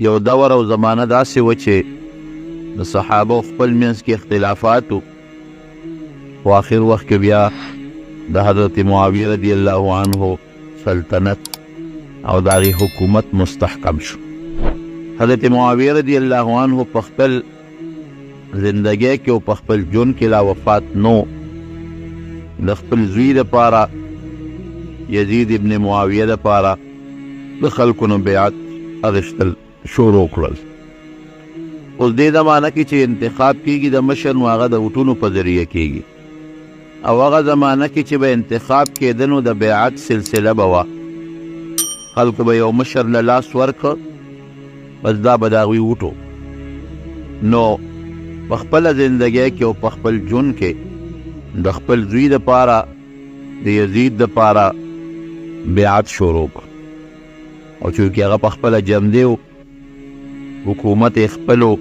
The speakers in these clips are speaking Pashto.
یو دور او زمانه داسې و چې د صحابه خپل منځ کې اختلافات و په آخر وخت کې بیا د حضرت معاویه رضی الله عنه سلطنت او د هغې حکومت مستحکم شو. حضرت معاویه رضی الله عنه په خپل زندګۍ کې او په خپل ژوند کې لا وفات نو د خپل زوی دپاره یزید ابن معاویه دپاره د خلکو نه بیعت اخیستل شروع کړل. اوس دې زمانه کې چې انتخاب کېږي د مشر نو هغه د وټونو په ذریعه کېږي او هغه زمانه کې چې به انتخاب کېده نو د بیعت سلسله به وه. خلکو به یو مشر له لاس ورکړ بس دا به د هغوی وټو. نو په خپله زندګۍ کې او په خپل ژوند کې د خپل زوی دپاره د یزید دپاره بیعت شروع کړ او چونکې هغه په خپله جمدی و حکومت یې خپل و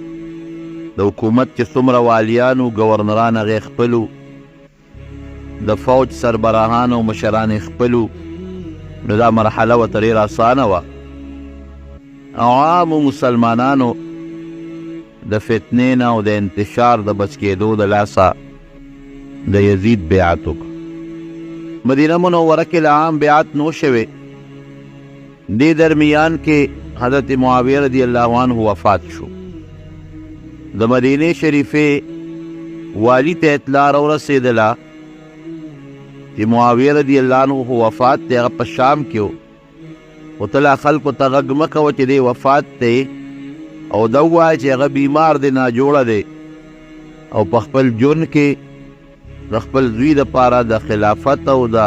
د حکومت چې څومره والیان و ګورنران هغې خپل و د فوج سربراهان او مشران یې خپل و نو دا مرحله ورته ډېره اسانه وه. عامو مسلمانانو د فتنې نه او د انتشار د بچ کېدو د لاسه د یزید بیعت وکړه. مدینه منوره کې له عام بیعت نو شوی. دې درمیان کې حضرت معاویه رضی الله عنه وفات شو. د مدینې شریفې والی ته اطلاع راورسېدله چې معاویه رضی الله عنه وفات دی، هغه په شام کې و. خو ته لا خلکو ته غږ مه کوه چې دی وفات دی او دا ووایه چې هغه بیمار دی، ناجوړه دی او په خپل ژوند کې د خپل زوی دپاره د خلافت او د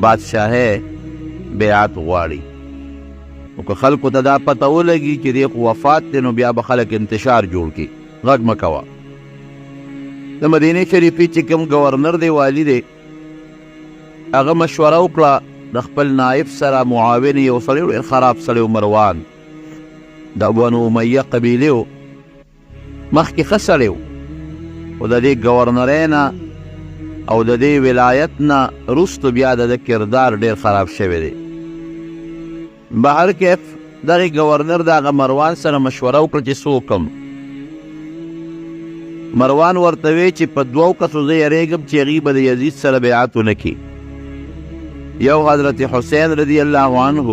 بادشاهۍ بیعت غواړي. نو که خلکو ته دا پته ولګي چې دی خو وفات دی نو بیا به خلک انتشار جوړ کړي، غږ مه کوه. د مدینې شریفې چې کوم ګورنر دی، والی دی، هغه مشوره وکړه د خپل نایب سره. معاون یو سړی ډېر خراب سړی و، مروان د بنو امیه قبیلې و، مخکې ښه سړی و خو د دې ګورنرۍ نه او د دې ولایت نه وروستو بیا د ده کردار ډېر خراب شوی دی. بهر کیف دغې ګورنر د هغه مروان سره مشوره وکړه چې څه وکړم. مروان ورته وی چې په دوو کسو زه یېرېږم چې هغوی به د یزید سره بیعت ونه کړي. یو حضرت حسین رضی الله عنه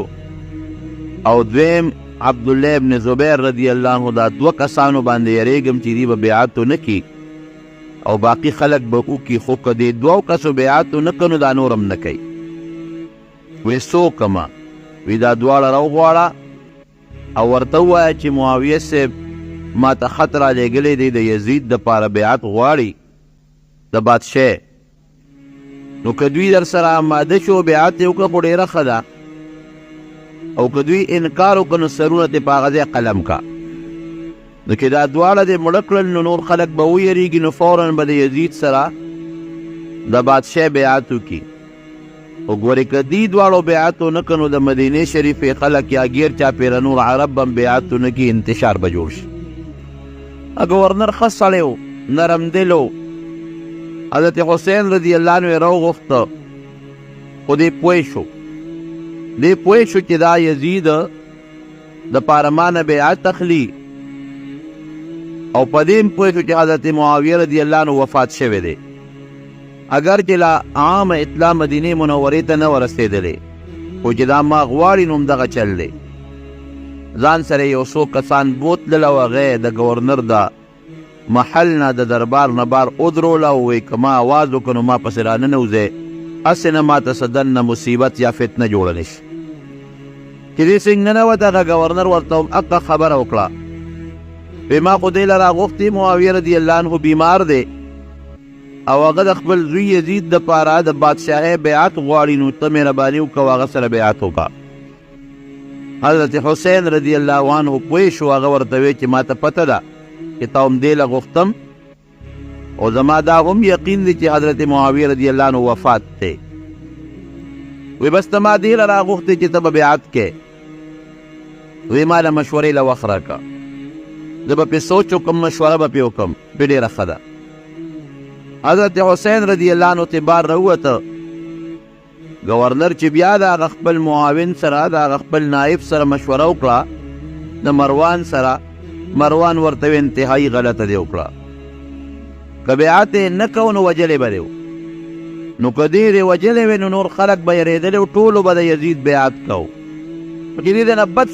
او دویم عبدالله ابن زبیر رضی الله عنه، دا دوه کسانو باندې یېرېږم چې دوی به بیعت ونه کړي او باقي خلک به وکړي، خو که دې دوو کسو بیعت ونه کړو نو دا نور هم نه کوي. وی څه وکړمه؟ وی دا دواړه راوغواړه او ورته ووایه چې معاویه صاحب ما ته خط رالیږلی دی د یزید دپاره بیعت غواړي د بادشاه. نو که دوی در سره آماده شو بیعت یې وکړه خو ډېره ښه ده، او که دوی انکار وکړه نو سرونه ترې په هغه ځای قلم کا. نو که دا دواړه دې مړه کړل نو نور خلک به ویریږي، نو فوراً به د یزید سره د بادشاه بیعت وکړي. خو ګورې که دې دواړو بیعت ونه کړه نو د مدینې شریفې خلک یا ګیر چاپېره نور عرب هم بیعت ونه کړي، انتشار به جوړ شي. ګورنر ښه سړی و، نرم دل و. حضرت حسین رضی الله عنه یې راوغوښته خو دی پوه شو چې دا یزید دپاره ما نه بیعت اخلي او په دې هم پوه شو چې حضرت معاویه رضی الله عنه وفات شوی دی. اگر چې لا عام اطلاع مدینې منورې ته نه ورسېدلی خو چې دا ما غواړي نو همدغه چل دی. ځان سره یو څو کسان بوتلل او هغه د ګورنر د محل نه د دربار نه بار ودروله او وایي که ما اواز وکړو نو ما پسې راننوځئ، هسې نه ماته څه دننه مصیبت یا فتنه جوړه نه شي. چې دې څنګ ننوت هغه ګورنر ورته هم حقه خبره وکړه. وی ما خو دی له راغوښتې معاویه رضی الله عنه بیمار دی او هغه د خپل زوی یزید دپاره د بادشاهۍ بیعت غواړي، نو ته مهرباني وکړه هغه سره بیعت وکړه. حضرت حسین رضی الله عنه پوه شو، هغه ورته وی چې ما ته پته ده چې تا هم دې له غوښتم او زما دا هم یقین دی چې حضرت معاویه رضی الله عنه وفات دی. وی بس ته ما دې له راغوښتې چې ته به بیعت کې. وی ما له مشورې له وخت راکړه، زه به پې سوچ وکړم، مشوره به پې وکړم، پې ډېره ښه ده. حضرت حسین رضی الله عنه ته بار راووته. ګورنر چې بیا د هغه خپل معاون سره د هغه خپل نایب سره مشوره وکړه د مروان سره، مروان ورته انتهایی غلطه دی وکړه. که بیعت یې نه کو نو وجلی به دی، نو که ډېر یې وجلی وی نو نور خلک به یېرېدلی و، ټولو به د یزید بیعت کو. چې دې نه بد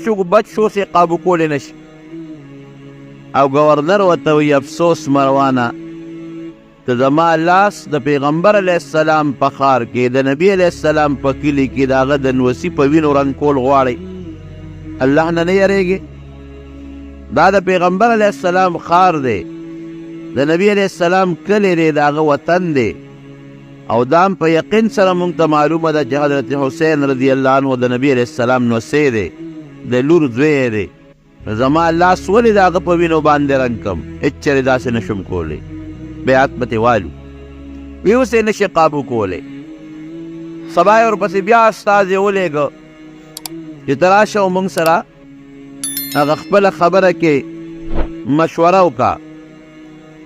شو سې قابو کولی نه شي. او ګورنر ورته وایي افسوس مروانه، ته زما لاس د پیغمبر علیه السلام په ښار کې، د نبي علیه السلام په کلي کې د هغه د نوسي په وینو رنګ کول غواړئ، الله نه نه یریږي؟ دا د پیغمبر علیه السلام ښار دی، د نبی علیه السلام کلی دی، د هغه وطن دی. او دا هم په یقین سره مونږ ته معلومه ده چې حضرت حسین رضی الله عنه د نبی علیه السلام نوسی دی، د لور زوی دی. زما لاس ولې د هغه په وینو باندې رنګ کم؟ هېڅ چېرې داسې نشم کولی، بیعت به ترې والو. وی اوس یې نشي قابو کولی. سبا یې ورپسې بیا استازی ولېږه چې ته راشه او مونږ سره هغه خپله خبره کې مشوره وکړه.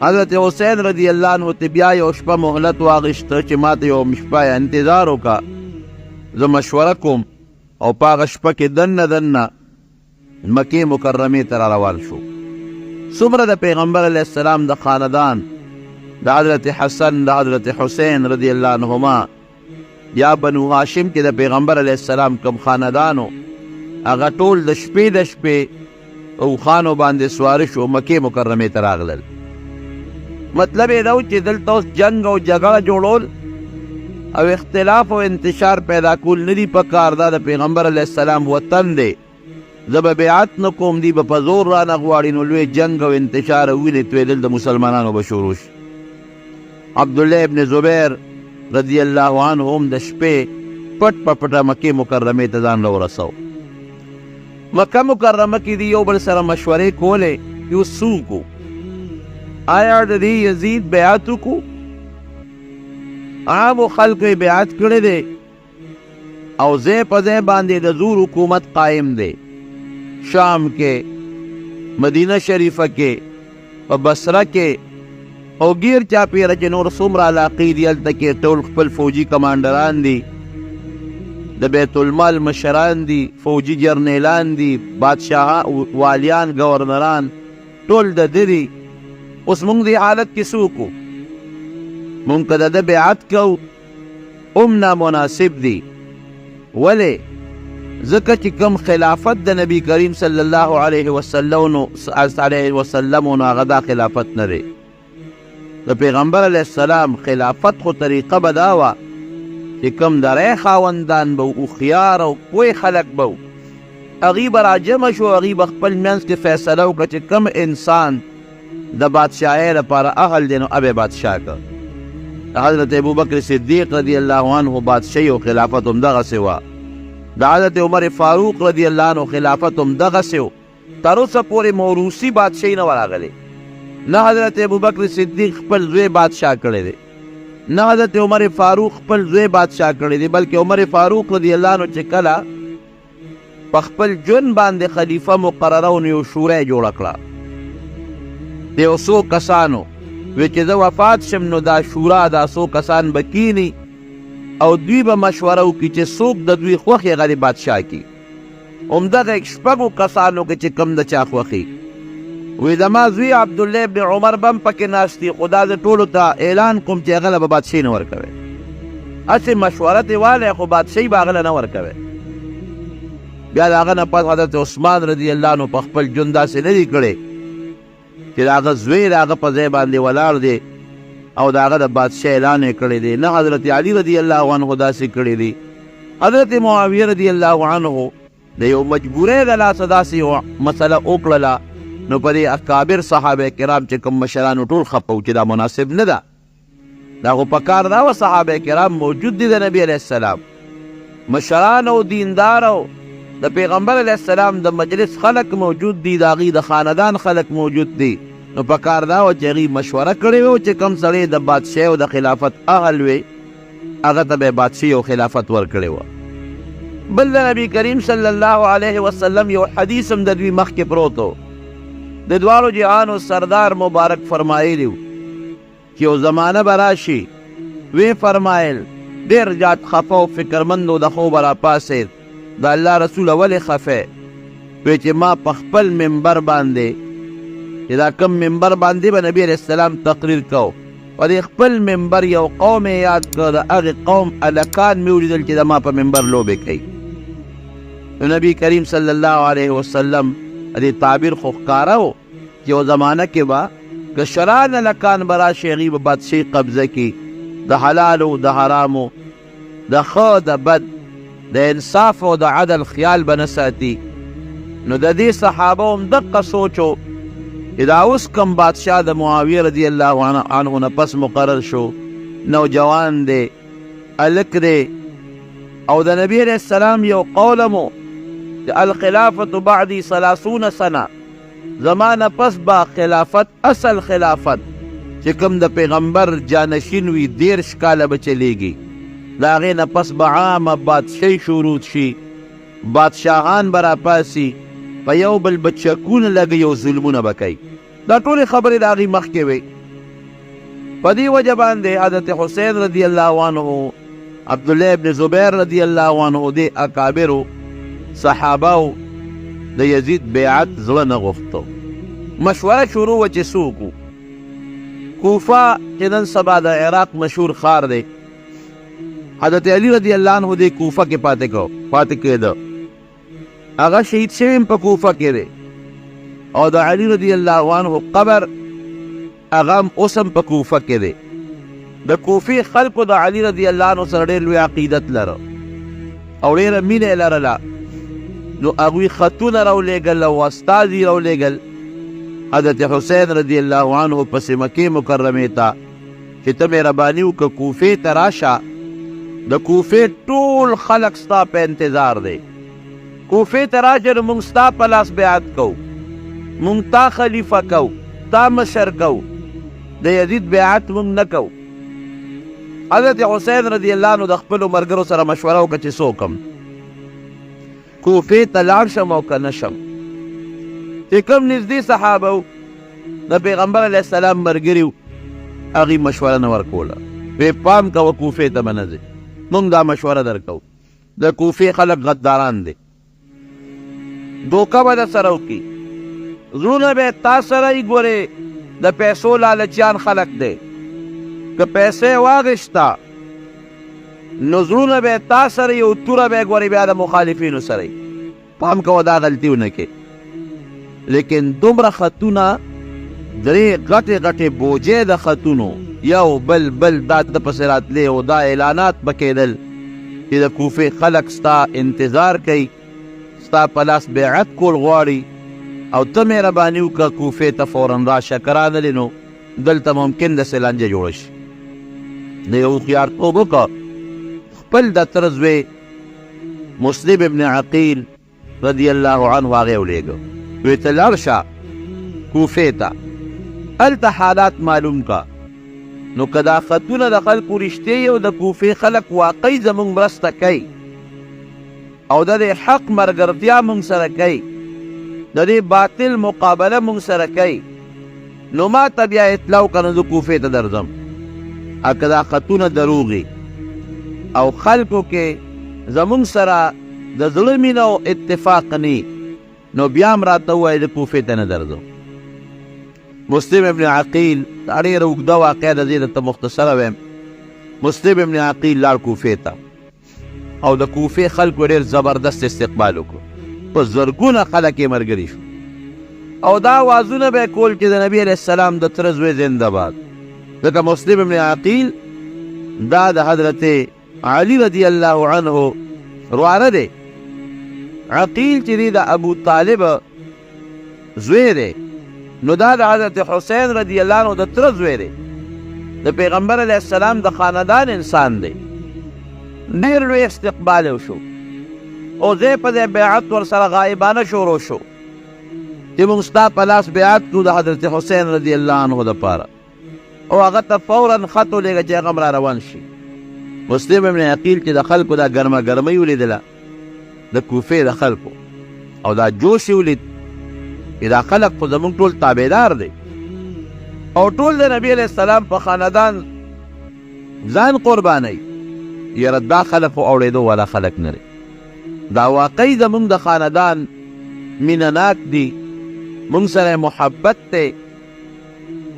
حضرت حسین رضی الله عنه ته بیا یو شپه مهلت واغېسته چې ما ته یو شپه انتظار وکړه، زه مشوره کوم. او په هغه شپه کې دننه مکې مکرمې ته را روان شو. څومره د پیغمبر علیه السلام د خاندان، د حضرت حسن، د حضرت حسین رضی الله عنهما یا بنو هاشم کې د پیغمبر علیه السلام کم خاندانو، هغه ټول د شپې اوښانو باندې سواره شو، مکې مکرمې ته راغلل. مطلب یې دا و چې دلته اوس جنګ او جګړه جوړول او اختلاف او انتشار پیدا کول نه دي پکار. دا د پیغمبر علیه السلام وطن دی، زه به بیعت نه کوم، دی به په زور رانه غواړي، نو لوی جنګ او انتشار او وینې تویدل د مسلمانانو به شروع شي. عبدالله ابن زبیر رضی الله عنه هم د شپې پټ په پټه مکې مکرمې ته ځان راورسو. مکه مکرمه کې دي یو بل سره مشورې کولې چې اوس څه وکړو، آیا د دې یزید بیعت وکړو؟ عامو خلکو یې بیعت کړی دی او ځای په ځای باندې د زور حکومت قائم دی، شام کې، مدینه شریفه کې، په بصره کې، او ګیر چاپیره چې نور څومره علاقې دي هلته کې ټول خپل فوجي کمانډران دي، د بیت المال مشران دي، فوجي جرنیلان دي، بادشاهان، والیان، گورنران، ټول د ده دي. اوس مونږ دې حالت کې څه وکړو؟ مونږ که د ده بیعت کوو هم نامناسب دي. ولې؟ ځکه چې کوم خلافت د نبی کریم صلی الله علیه وسلم نو هغه دا خلافت نه دی. د پیغمبر علیه السلام خلافت خو طریقه به دا وه چې کوم د رای خاوندان به هوښیار او پوه خلک به و، هغوی به راجمع شو، هغوی به خپل منځ کې فیصله وکړه چې کوم انسان د بادشاهۍ لپاره اهل دی نو ابې بادشاه که. حضرت ابوبکر صدیق رضی الله عنه بادشاهي او خلافت هم دغسې وه. د حضرت عمر فاروق رضی الله عنه خلافت هم دغسې و. تر اوسه پورې موروثي بادشاهي نه وه راغلې. نه حضرت ابوبکر صدیق خپل زوی بادشاه کړی دی، نه حضرت عمر فاروق خپل زوی بادشاه کړی دی، بلکې عمر فاروق رضی الله عنه چې کله په خپل ژوند باندې خلیفه مقرره و نو یو شوره یې جوړه کړه د یو څو کسانو، وی چې زه وفات شم نو دا شورا دا څو کسان به کینی او دوی به مشوره وکړي چې څوک د دوی خوښ یې هغه بادشاه کړي. همدغه شپږو کسانو کې چې کوم د چا خوښي، وی زما زوی عبدالله ابن عمر به هم پکې ناست دي، خو دا زه ټولو ته اعلان کوم چې هغه له به بادشاهي نه ورکوئ. هسې مشوره ترې والی خو بادشاهي به هغه له نه ورکوئ. بیا د هغه نه پس حضرت عثمان رضی الله عنه په خپل ژوند داسې نه دي کړی چې د هغه زوی د هغه په ځای باندې ولاړ دی او د هغه د بادشاه اعلان یې کړی دی، نه حضرت علي رضی الله عنه داسې کړی دی. حضرت معاویه رضی الله عنه د یو مجبورۍ د لاسه داسې یو مسله وکړله، نو په دې اکابر صحابه کرام چې کوم مشرانو ټول خفه وو چې دا مناسب نه ده. دا خو پکار دا وه صحابه کرام موجود دي د نبي علیه السلام، مشران او دیندار او د پیغمبر علیه السلام د مجلس خلق موجود دي، د هغوی د خاندان خلق موجود دي، نو پکار دا وه چې هغوی مشوره کړې وه چې کوم سړی د بادشاهۍ او د خلافت اهل وی هغه ته به بادشاهي او خلافت ورکړې وه. بل د نبي کریم صلی الله علیه وسلم یو حدیث هم د دوی مخکې پروت و، د دواړو جهانو سردار مبارک فرمایلی و چې یو زمانه به راشي، وی فرمایل ډېر زیات خفه او فکرمند و، د خوبه راپاڅېد، د الله رسوله ولې خفه؟ وی چې ما په خپل منبر باندې چې دا کم منبر باندې به نبي علیه السلام تقریر کو په دې خپل منبر یو قوم یې یاد کړ د هغې قوم هلکان مې ولیدل چې د ما په منبر لوبې کوي نو نبي کریم صلی الله علیه وسلم دې تعبیر خو ښکاره و چې یو زمانه کې به کشران هلکان به راشي هغوی به بادشاهي قبضه کړي د حلالو د حرامو د ښه د بد د انصاف او د عدل خیال به نه ساتي نو د دې صحابه هم دقه سوچ و چې دا اوس کم بادشاه د معاویه رضی الله عنه نه پس مقرر شو نوجوان دی هلک دی او د نبی علیه السلام یو قوله مو چې الخلافة بعدی 30 سنه زما نه پس با خلافت اصل خلافت چې کوم د پیغمبر جانشین وي 10 کاله به چلیږي د هغې نه پس به عامه بادشاهي شروع شي بادشاهان به راپاسي په یو بل به چکونه لګوي او ظلمونه به کوي دا ټولې خبرې د هغې مخکې وې په دې وجه باندې حضرت حسین رضی الله عنه عبدالله ابن زبیر رضی الله عنه دې اکابرو صحابهو د یزید بیعت زړه نه غوښتو مشوره شروع وه چې څوک کوفه چې نن سبا د عراق مشهور ښار دی حضرت علی رضی الله عنه دې کوفه کې پاتې کېده هغه شهید شوی هم په کوفه کې دی او د علي رضی الله عنه قبر هغه هم اوس هم په کوفه کې دی د کوفې خلکو د علي رضی الله عنه سره ډېر لوی عقیدت لره او ډېره مینه یې لرله نو هغوی خطونه راولېږل او استازي راولېږل حضرت حسین رضی الله عنه پسې مکې مکرمې ته چې ته مهرباني وکړه کوفې ته راشه د کوفې ټول خلک ستا په انتظار دی کوفې ته راشه نو موږ ستا په لاس بیعت کوو موږ تا خلیفه کوو تا مشر کوو د یزید بیعت موږ نه کوو حضرت حسین رضی الله عنه د خپلو ملګرو سره مشوره وکړه چې څه وکړم کوفې ته لاړ شم او که نه شم چې کوم نږدې صحابه وو د پیغمبر علیه السلام ملګري وو هغوی مشوره نه ورکوله وی پام کوه کوفې ته به نه ځې موږ دا مشوره درکوو د کوفې خلک غداران دی دوکه به در سره وکړي زړونه به تا سره یې ګورې د پیسو لالچیان خلک دی که پیسې واغېسته نو زړونه به تا سره یې او توره به یې ګورې بیا د مخالفینو سره یې پام کوه دا غلطي ونه کې لیکن دومره خطونه 3 غټې غټې بوجې د خطونو یو بل دا د پسې راتلې او دا اعلانات به کېدل چې د کوفې خلک ستا انتظار کوي ستا په لاس بیعت کول غواړي او ته مهرباني وکړه کوفې ته فورا راشه که رانلې نو دلته ممکن داسې لانجه جوړه شي د یو هوښیارتوب وکړه خپل د تره زوی مسلم ابن عقیل رضی الله عنه هغې ولېږه وی ته لاړ شه کوفې ته هلته حالات معلوم کا نو که دا خطونه د خلکو رښتې او د کوفې خلک واقعي زموږ مرسته کوي او د دې حق مرګرتیا موږ سره کوي د دې باطل مقابله موږ سره کوي نو ما ته بیا اطلاع وکړه نو زه کوفې ته درځم که دا خطونه دروغي او خلکو کې زموږ سره د زړه مینه او اتفاق نی نو بیا هم راته ووایي زه کوفې ته نه درځم مسلم ابن عقیل دا ډېره اوږده واقعه ده زه درته مختصره ویم مسلم ابن عقیل لاړ کوفې ته او د کوفې خلکو ډېر زبردست استقبال وکړو په زرګونه خلک یې ملګري شو او دا آوازونه به یې کول چې د نبي علیه السلام د تره زوی زنده باد ځکه مسلم ابن عقیل دا د حضرت علي رضی الله عنه رواره دی عقیل چې دی د ابو طالب زوی دی نو دا د حضرت حسین رضی الله عنه د تره زوی دی د پیغمبر علیه السلام د خاندان انسان دی ډېر لوی استقبال وشو او ځای په ځای بیعت ورسره غایبانه شروع شو چې موږ ستا په لاس بیعت کړو د حضرت حسین رضی الله عنه دپاره او هغه ته فورا خط ولېږه چې هغه هم را روان شي مسلم ابن عقیل چې د خلکو دا ګرمه ګرمۍ ولیدله د کوفې د خلکو او دا جوش یې ولید چې دا خلک خو زموږ ټول تابعدار دی او ټول د نبي علیه السلام په خاندان ځان قربانوي یاره دا خلک خو اورېدو والا خلک نه دی دا واقعي زموږ د خاندان مینه ناک دي، مونږ سره محبت دی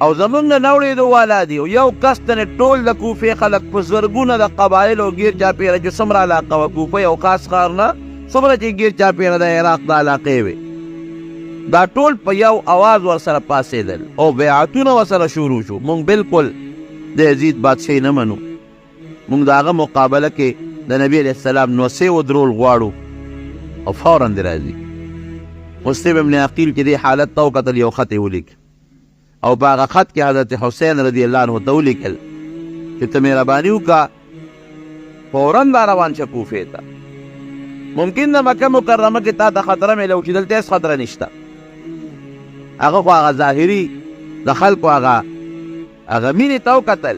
او زمونږ نه نه اورېدو والا دي. یو کس ته ټول د کوفې خلک په زرګونه د قبایلو ګیر چاپېره چې څومره علاقه وه کوفه یو خاص ښار نه څومره چې ګیر چاپېره د عراق د علاقې وې دا ټول په یو اواز ورسره پاڅېدل او بیعتونه ورسره شروع شو. مونږ بالکل د یزید بادشاهي نه منو، مونږ د هغه مقابله کې د نبي علیه السلام نوسې ودرول غواړو او فورا دې راځي. مسلم ابن عقیل چې دې حالت ته وکتل یو خط یې ولیک او په هغه خط کې حضرت حسین رضی الله عنه ته ولیکل چې ته مهرباني وکړه فورا را روان شه کوفې ته. ممکن د مکه مکرمه کې تا ته خطره میلو چې دلته هېڅ خطره نشته. هغه خو هغه ظاهري د خلکو هغه مینې ته وکتل.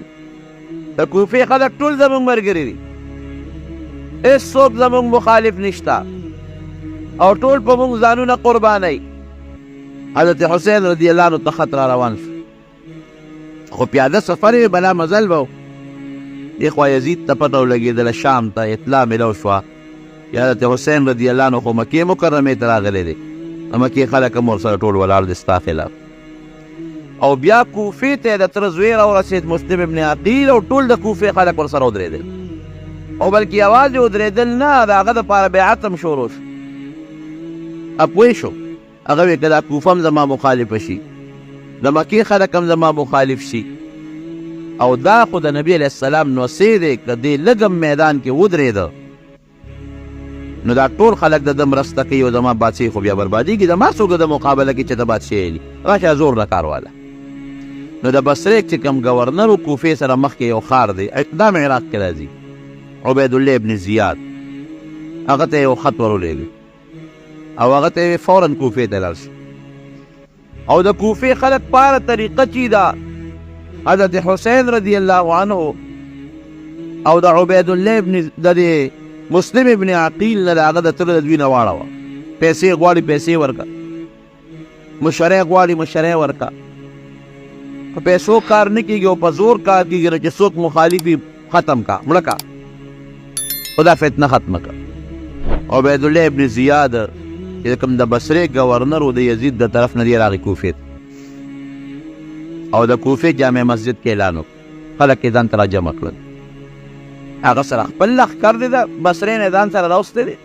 د کوفې خلک ټول زموږ ملګري دي، هېڅ څوک زموږ مخالف نشته او ټول په موږ ځانونه قربانوي. حضرت حسین رضی الله عنه ته خط را روان شو، خو پیاده سفر یې بلا مزل به و. دې خوا یزید ته پته ولګېدله شام ته اطلاع میلو شوه چې حضرت حسین رضی الله عنه خو مکې مکرمې ته راغلی دی، د مکې خلک هم ورسره ټول ولاړ دي ستا خلاف. او بیا کوفې ته د تره زوی راورسېد مسلم ابن عقیل او ټول د کوفې خلک ورسره ودرېدل او بلکې یوازې ودرېدل نه د هغه دپاره بیعت هم شروع شو. اپوی شو هغه وی که دا کوفه هم زما مخالفه شي، د مکې خلک هم زما مخالف شي او دا خو د نبي علیه السلام نوسې دی، که دې لږم میدان کې ودرېده نو دا ټول خلک د ده مرسته کوي او زما بادشاهي خو بیا بربادېږي. د ما څوک د مقابله کې چې ته بادشاهي یې راشه زور د کار واله. نو د بصرې چې کوم ګورنر و کوفې سره مخکې یو ښار دی اقدام عراق کې راځي، عبیدالله ابن زیاد، هغه ته یو خط ورولېږي او هغه ته فورا کوفې ته لاړ شي او د کوفې خلک په هره طریقه چې دا حضرت حسین رضی الله عنه او د عبیدالله ابن د مسلم ابن عقیل نه د هغه د تره د دوی نه واړوه. پیسې غواړي پیسې ورکه، مشرۍ غواړي مشرۍ ورکه. په پیسو کار نه کېږي او په زور کار کېږي نو چې څوک مخالف وي ختم کا مړه کا خو دا فتنه ختمه کړه. عبیدالله ابن زیاد چې کوم د بصرې ګورنر و د یزید د طرف نه دی راغی کوفې او د کوفې جامع مسجد کې اعلان وکړ، خلک یې ځان ته راجمع کړل. هغه سره خپل لښکر دی د بصرې نه ځان سره راوستی دی.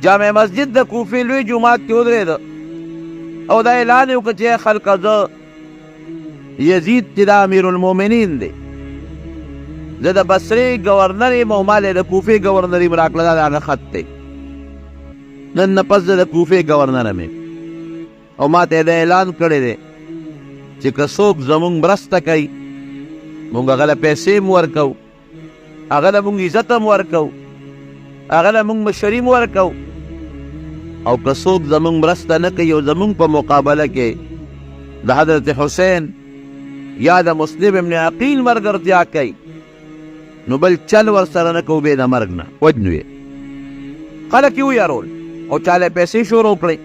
جامع مسجد د کوفې لوی جومات کې ودرېده او دا اعلان یې وکړه چې خلکه زه یزید چې د امیرالمؤمنین دی زه د بصرې ګورنر یم او ما له د کوفې ګورنر یم راکړه، دا د هغه خط دی. نن نه پس زه د کوفې ګورنر یم او ما ته یې دا اعلان کړی دی چې که څوک زموږ مرسته کوي موږ هغه له پیسې هم ورکوو، هغه له موږ عزت هم ورکوو، هغه له موږ مشري هم ورکوو او که څوک زموږ مرسته نه کوي او زموږ په مقابله کې د حضرت حسین یا د مسلم ابن عقیل ملګرتیا کوي نو بل چل ورسره نه کوو بې د مرګ نه وجنو یې. خلک یې ویارول او چاله پیسې شروع کړې.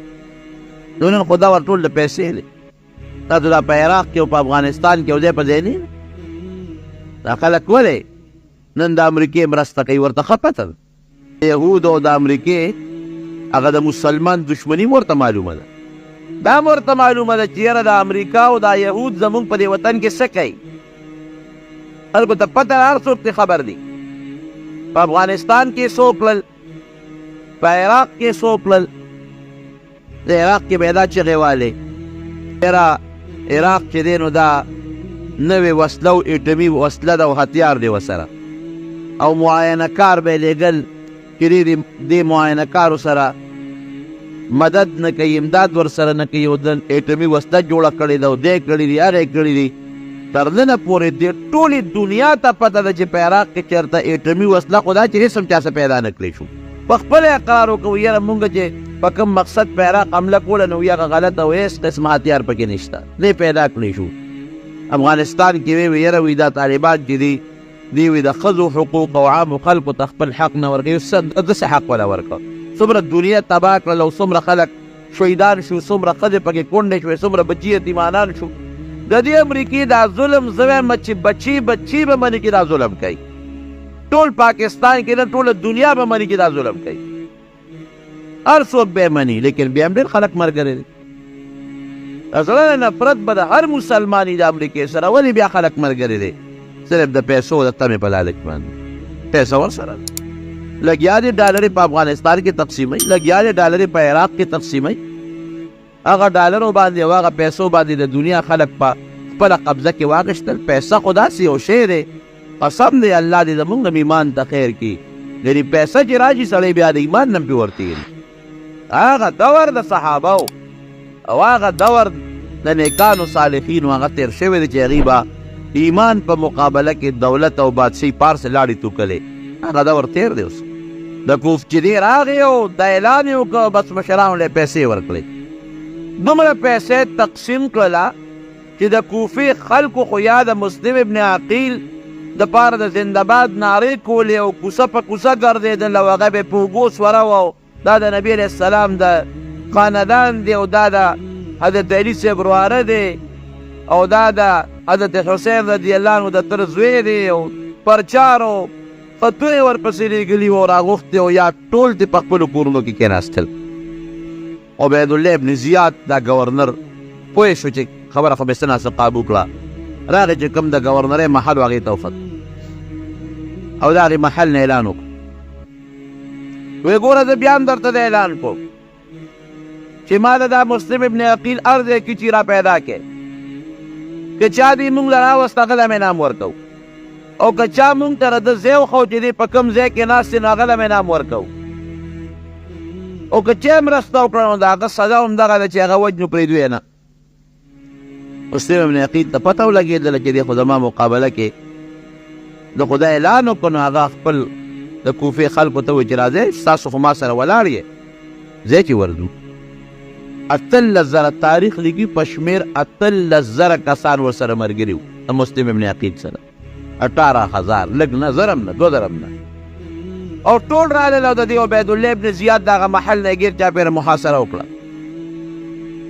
نو نن خو دا ورټول د پیسې دی، تاسو دا په عراق کې او په افغانستان کې یو ځای په ځای نه دا خلک ولې نن د امریکې مرسته کوي ورته ښه پته ده. د یهودو او د امریکې هغه د مسلمان دشمني ورته معلومه ده، دا ورته معلومه ده چې یاره د امریکا او دا یهود زموږ په دې وطن کې څه کوي. خلکو ته پته هر څوک ته خبر دي. په افغانستان کې څو تلل، په عراق کې څو تلل. د عراق کې به یې دا چغې والې یاره عراق چې دی نو دا نوې وسله او ایټمي وسله ده او هتیار دی ورسره او معاینه کار به یې لېږل چې دې معاینه کارو سره مدد نه کوي، امداد ورسره نه کوي او د ایټمي وسله جوړه کړې ده او دی کړي دي هر یې کړي دي. تر ننه پورې دې ټولې دنیا ته پته ده چې په عراق کې چېرته ایټمي وسله خو دا چې هېڅ هم چا څه پیدا نه کړی شو. په خپله اقرار وکړو یاره مونږ چې په کوم مقصد په عراق حمله کوله نو هغه غلطه او هېڅ قسمه هتیار پکې نشته، دې پیدا کړی شو. افغانستان کې وی یاره وي دا طالبان چې دي وي د ښځو حقوق او عامو خلکو ته خپل حق نه ورکوي، داسې حق وله ورکړه. څومره دنیا تباه کړل او څومره خلک شهیدان شو، څومره ښځې پکې کونډې شوې، څومره بچي یتیمانان شو. د دې امریکې دا ظلم زه وایم چې بچي به مني کې دا ظلم کوي. ټول پاکستان کې نه ټوله دنیا به مني کې دا ظلم کوي. هر څوک به یې مني، لیکن بیا هم ډېر خلک ملګري دي. د زړه نه نفرت به د هر مسلماني د امریکې سره، ولې بیا خلک ملګري دي؟ صرف د پیسو د تمې په لالچ باندې. پیسه ورسره لګیا دي، ډالرې په افغانستان کې تقسیموي، لګیا دي ډالرې په عراق کې تقسیموي. هغه ډالرو باندې او هغه پیسو باندې د دنیا خلک په خپله قبضه کې واخیستل. پیسه خو داسې یو شی دی، قسم دی الله دې زمونږ هم ایمان ته خیر کړي. یعنې پیسه چې راشي سړی بیا د ایمان نه هم پرې ورتېږي. هغه دور د صحابه او هغه دور د نیکانو صالحینو هغه تېر شوی دی چې هغوی به ایمان په مقابله کې دولت او بادشاهي پار سے لاړې توکلې. هغه دور تېر دی اوس. د کوف چې دی راغی او د اعلان یې وکړ، بس مشرانو له پیسې ورکړې. دومره پیسې تقسیم کړله چې د کوفې خلکو خو یا د مسلم ابن عقیل د پاره د زنده‌باد نارې کولې او کوڅه په کوڅه ګرځېدل او هغه به یې په اوږو سوره و. دا د نبي علیه السلام د خاندان دی او دا د حضرت علي صاحب ورواره دی او دا د حضرت حسین رضی الله عنه د تر زوی دی او پرچارو خطونه ورپسې لېږلي وو راغوښتې او یا ټول دې په خپلو کورونو کې کېناستل. عبیدالله ابن زیاد دا ګورنر پوه شو چې خبره خو بېڅه ناسه قابو کړه. راغی چې کوم د ګورنرۍ محل و هغې ته وخت او د هغې محل نه اعلان وکړو. وی ګوره زه بیا هم درته د اعلان کوم چې ما له دا مسلم ابن عقیل هر ځای کې چې را پیدا کې، که چا دې مونږ له راوست هغه له مې انعام ورکوو، او که چا مونږ ته د ځای وښو چې دی په کوم ځای کې ناست دی نو هغه له مې انعام ورکوو، او که چا مرسته وکړه نو د هغه سزا هم دغه ده چې هغه وجنو پرېږدو یې نه. مسلم ابن عقیل ته پته ولګېدله چې دی خو زما مقابله کې د خدای اعلان وکړو نو هغه خپل د کوفې خلکو ته وایي چې راځئ ستاسو خو ما سره ولاړ یې ځای چې ورځو. 18,000 تاریخ لیکي په شمېر 18,000 کسان ورسره ملګري وو د مسلم ابن عقیل سره. 18,000 لږ نه، زر هم نه، 2 زره هم نه. او ټول رالل او د دې عبیدالله ابن زیاد د هغه محل نه یې ګیر چاپېره محاصره وکړه.